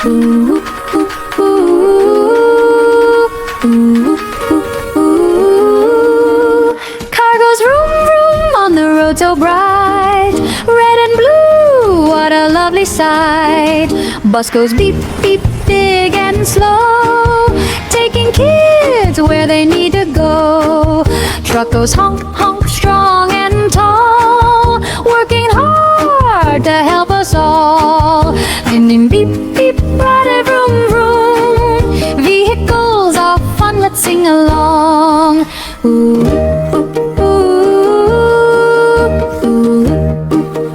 Ooh, ooh, ooh, ooh, ooh, ooh. Car goes vroom, vroom on the road so bright. Red and blue, what a lovely sight. Bus goes beep, beep, big and slow, taking kids where they need to go. Truck goes honk, honk, strong and tall, working hard to help us all. Ending beep, beep, ride vroom, vroom. Vehicles are fun, let's sing along. Ooh, ooh, ooh, ooh,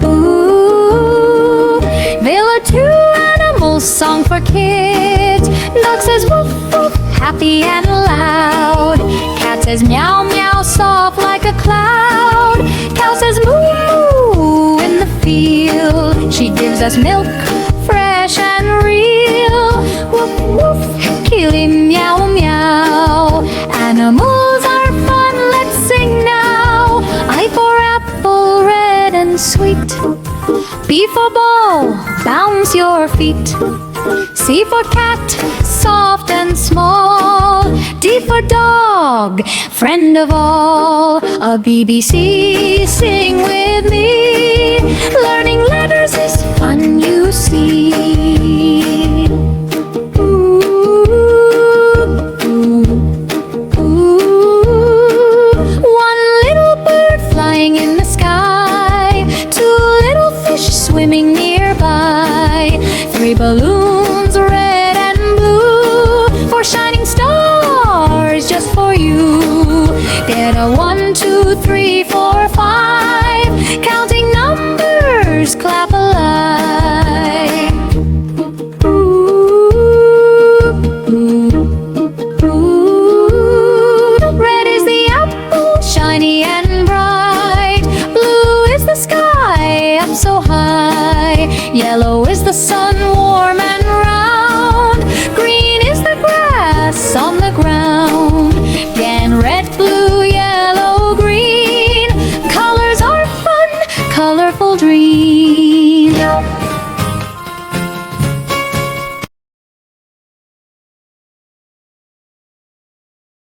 ooh. Veil or two animals, song for kids. Dog says woof, woof, happy and loud. Cat says meow, meow, soft like a cloud. Cow says moo, moo in the field. She gives us milk, fresh and real. Woof, woof, killy, meow, meow. Animals are fun, let's sing now. I for apple, red and sweet. B for ball, bounce your feet. C for cat, soft and small. D for dog, friend of all. A BBC, sing with me. Learning letters is fun, you see. Ooh, ooh, ooh. One little bird flying in the sky. Two little fish swimming nearby. Three balloons, red and blue. Four shining stars just for you. Get a 1, 2, 3, 4, 5. Counting numbers, clap alive. Ooh, ooh, ooh. Red is the apple, shiny and bright. Blue is the sky, up so high. Yellow is the sun, warm and round. Green is the grass on the ground. Again, red, blue, yellow, green. Colors are fun, colorful dreams.